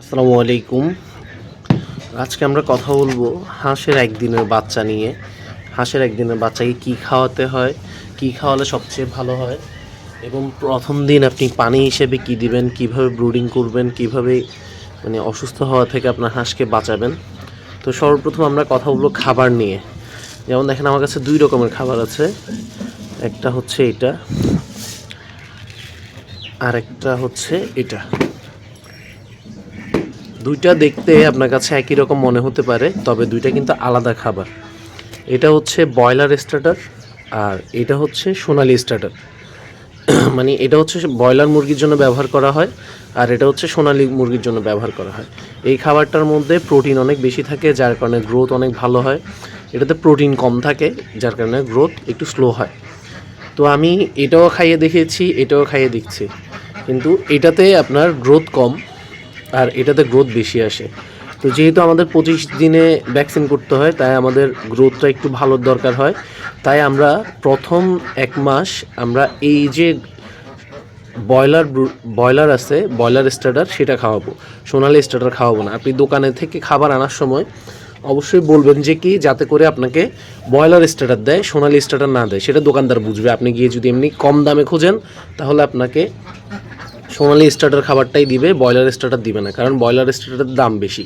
আসসালামু আলাইকুম। আজকে আমরা কথা বলবো হাঁসের একদিনের বাচ্চা নিয়ে। হাঁসের একদিনের বাচ্চাকে কী খাওয়াতে হয়, কী খাওয়ালে সবচেয়ে ভালো হয়, এবং প্রথম দিন আপনি পানি হিসেবে কী দিবেন, কিভাবে ব্রুডিং করবেন, কিভাবে অসুস্থ হওয়া থেকে আপনার হাঁসকে বাঁচাবেন। তো সর্বপ্রথম আমরা কথা বলবো খাবার নিয়ে। যেমন দেখেন, আমার কাছে 2 রকমের খাবার আছে। একটা হচ্ছে এটা, আর একটা হচ্ছে এটা। দুইটা দেখতে আপনার কাছে একই রকম মনে হতে পারে, তবে দুইটা কিন্তু আলাদা খাবার। এটা হচ্ছে ব্রয়লার স্টার্টার, আর এটা হচ্ছে সোনালি স্টার্টার। এটা হচ্ছে ব্রয়লার মুরগির জন্য ব্যবহার করা হয়, আর এটা হচ্ছে সোনালি মুরগির জন্য ব্যবহার করা হয়। এই খাবারটার মধ্যে প্রোটিন অনেক বেশি থাকে, যার কারণে গ্রোথ অনেক ভালো হয়। এটাতে প্রোটিন কম থাকে, যার কারণে গ্রোথ একটু স্লো হয়। তো আমি এটাও খাইয়ে দেখিয়েছি, এটাও খাইয়ে দিচ্ছি, কিন্তু এটাতে আপনার গ্রোথ কম আর এটাতে গ্রোথ বেশি আসে। তো যেহেতু আমাদের 25 দিনে ভ্যাকসিন করতে হয়, তাই আমাদের গ্রোথটা একটু ভালোর দরকার হয়। তাই আমরা প্রথম 1 মাস আমরা এই যে ব্রয়লার আছে, ব্রয়লার স্টার্টার, সেটা খাওয়াবো, সোনালি স্টার্টার খাওয়াবো না। আপনি দোকানে থেকে খাবার আনার সময় অবশ্যই বলবেন যে কি, যাতে করে আপনাকে ব্রয়লার স্টার্টার দেয়, সোনালি স্টার্টার না দেয়। সেটা দোকানদার বুঝবে। আপনি গিয়ে যদি এমনি কম দামে খোঁজেন, তাহলে আপনাকে সোনালি স্টার্টার খাবারটাই দিবে, ব্রয়লার স্টার্টার দিবে না, কারণ ব্রয়লার স্টার্টারের দাম বেশি।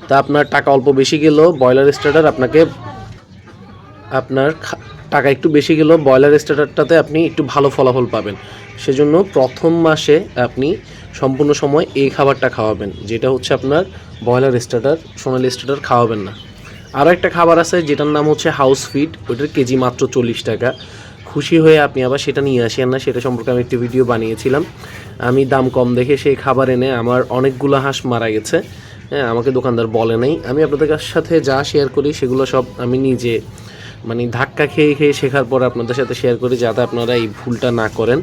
তা আপনার টাকা অল্প বেশি গেলেও ব্রয়লার স্টার্টার আপনার টাকা একটু বেশি গেলেও ব্রয়লার স্টার্টারটাতে আপনি একটু ভালো ফলাফল পাবেন। সেজন্য প্রথম মাসে আপনি সম্পূর্ণ সময় এই খাবারটা খাওয়াবেন, যেটা হচ্ছে আপনার ব্রয়লার স্টার্টার। সোনালি স্টার্টার খাওয়াবেন না। আরও একটা খাবার আছে যেটার নাম হচ্ছে হাউস ফিড। ওইটার কেজি মাত্র 40 টাকা। খুশি হয়ে আপনি আবার সেটা নিয়ে আসেন না, সেটা সম্পর্কে আমি একটি ভিডিও বানিয়েছিলাম। আমি দাম কম দেখে সেই খাবার এনে আমার অনেকগুলো হাঁস মারা গেছে। হ্যাঁ, আমাকে দোকানদার বলে নাই। আমি আপনাদের সাথে যা শেয়ার করি সেগুলো সব আমি নিজে ধাক্কা খেয়ে খেয়ে শেখার পর আপনাদের সাথে শেয়ার করি, যাতে আপনারা এই ভুলটা না করেন।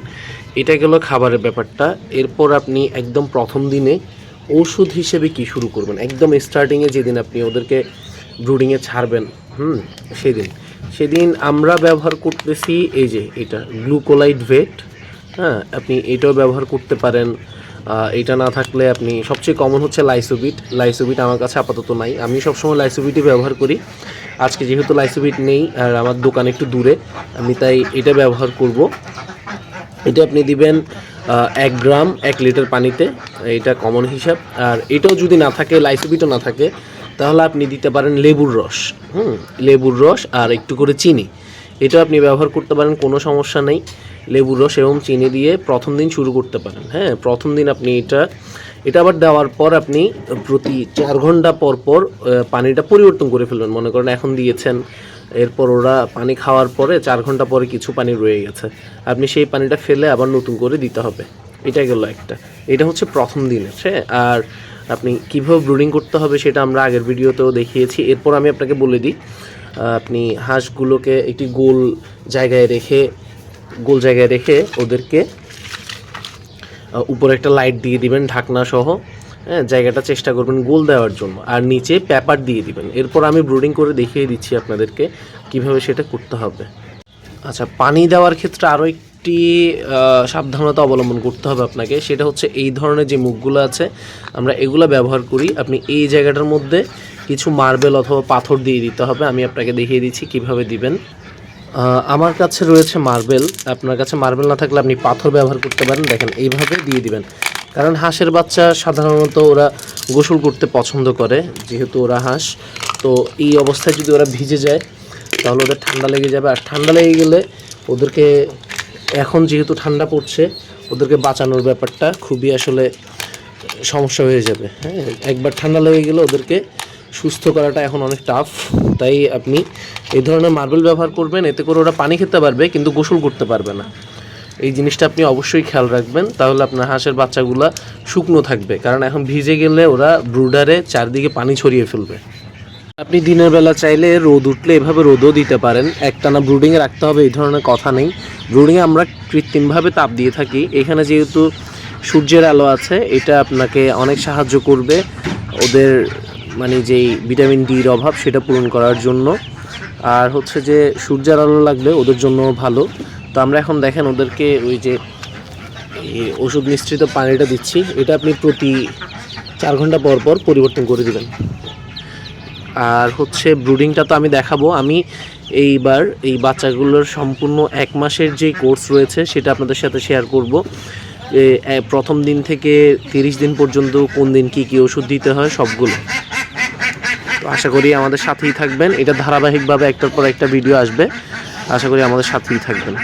এটা গেল খাবারের ব্যাপারটা। এরপর আপনি একদম প্রথম দিনে ওষুধ হিসেবে কি শুরু করবেন, একদম স্টার্টিংয়ে যেদিন আপনি ওদেরকে ব্রুডিংয়ে ছাড়বেন, সেদিন আমরা ব্যবহার করতেছি এই যে এটা গ্লুকোলাইড ভেট। হ্যাঁ, আপনি এটাও ব্যবহার করতে পারেন। এটা না থাকলে আপনি সবচেয়ে কমন হচ্ছে লাইসোবিট আমার কাছে আপাতত নাই। আমি সবসময় লাইসোবিটই ব্যবহার করি। আজকে যেহেতু লাইসোবিট নেই আর আমার দোকান একটু দূরে, আমি তাই এটা ব্যবহার করব। এটা আপনি দিবেন 1 গ্রাম 1 লিটার পানিতে, এটা কমন হিসাব। আর এটাও যদি না থাকে, লাইসোবিটও না থাকে, তাহলে আপনি দিতে পারেন লেবুর রস। লেবুর রস আর একটু করে চিনি, এটা আপনি ব্যবহার করতে পারেন, কোনো সমস্যা নেই। লেবুর রস এবং চিনি দিয়ে প্রথম দিন শুরু করতে পারেন। হ্যাঁ, প্রথম দিন আপনি এটা আবার দেওয়ার পর আপনি প্রতি 4 ঘন্টা পর পর পানিটা পরিবর্তন করে ফেলবেন। মনে করেন এখন দিয়েছেন, এরপর ওরা পানি খাওয়ার পরে 4 ঘন্টা পরে কিছু পানি রয়ে গেছে, আপনি সেই পানিটা ফেলে আবার নতুন করে দিতে হবে। এটা গেল একটা। এটা হচ্ছে প্রথম দিনের। হ্যাঁ, আর আপনি কীভাবে ব্রুডিং করতে হবে সেটা আমরা আগের ভিডিওতেও দেখিয়েছি। এরপর আমি আপনাকে বলে দিই, আপনি হাঁসগুলোকে একটি গোল জায়গায় রেখে ওদেরকে উপরে একটা লাইট দিয়ে দিবেন ঢাকনা সহ। হ্যাঁ, জায়গাটা চেষ্টা করবেন গোল দেওয়ার জন্য, আর নিচে পেপার দিয়ে দিবেন। এরপর আমি ব্রুডিং করে দেখিয়ে দিচ্ছি আপনাদেরকে কিভাবে সেটা করতে হবে। আচ্ছা, পানি দেওয়ার ক্ষেত্রে আরও একটি সাবধানতা অবলম্বন করতে হবে আপনাকে। সেটা হচ্ছে এই ধরনের যে মুখগুলো আছে, আমরা এগুলো ব্যবহার করি। আপনি এই জায়গাটার মধ্যে কিছু মার্বেল অথবা পাথর দিয়ে দিতে হবে। আমি আপনাকে দেখিয়ে দিচ্ছি কিভাবে দিবেন। আমার কাছে রয়েছে মার্বেল। আপনার কাছে মার্বেল না থাকলে আপনি পাথর ব্যবহার করতে পারেন। দেখেন, এইভাবে দিয়ে দিবেন। কারণ হাঁসের বাচ্চা সাধারণত ওরা গোসল করতে পছন্দ করে, যেহেতু ওরা হাঁস। তো এই অবস্থায় যদি ওরা ভিজে যায়, তাহলে ওদের ঠান্ডা লেগে যাবে। আর ঠান্ডা লেগে গেলে ওদেরকে, এখন যেহেতু ঠান্ডা পড়ছে, ওদেরকে বাঁচানোর ব্যাপারটা খুবই আসলে সমস্যা হয়ে যাবে। হ্যাঁ, একবার ঠান্ডা লেগে গেলে ওদেরকে সুস্থ করাটা এখন অনেক টাফ। তাই আপনি এই ধরনের মার্বেল ব্যবহার করবেন, এতে করে ওরা পানি খেতে পারবে কিন্তু গোসল করতে পারবে না। এই জিনিসটা আপনি অবশ্যই খেয়াল রাখবেন, তাহলে আপনার হাঁসের বাচ্চাগুলো শুকনো থাকবে। কারণ এখন ভিজে গেলে ওরা ব্রুডারে চারদিকে পানি ছড়িয়ে ফেলবে। আপনি দিনের বেলা চাইলে রোদ উঠলে এভাবে রোদও দিতে পারেন। একটানা ব্রুডিংয়ে রাখতে হবে এই ধরনের কথা নেই। ব্রুডিংয়ে আমরা কৃত্রিমভাবে তাপ দিয়ে থাকি। এখানে যেহেতু সূর্যের আলো আছে, এটা আপনাকে অনেক সাহায্য করবে ওদের যেই ভিটামিন ডির অভাব সেটা পূরণ করার জন্য। আর হচ্ছে যে সূর্যের আলো লাগলে ওদের জন্য ভালো। তো আমরা এখন দেখেন ওদেরকে ওই যে ওষুধ মিশ্রিত পানিটা দিচ্ছি। এটা আপনি প্রতি 4 ঘন্টা পর পর পরিবর্তন করে দিবেন। আর হচ্ছে ব্রুডিংটা তো আমি দেখাবো। আমি এইবার এই বাচ্চাগুলোর সম্পূর্ণ 1 মাসের যে কোর্স রয়েছে সেটা আপনাদের সাথে শেয়ার করব। প্রথম দিন থেকে 30 দিন পর্যন্ত কোন দিন কী ওষুধ দিতে হয় সবগুলো। তো আশা করি আমাদের সাথেই থাকবেন। এটা ধারাবাহিকভাবে একটার পর একটা ভিডিও আসবে, আশা করি আমাদের সাথেই থাকবেন।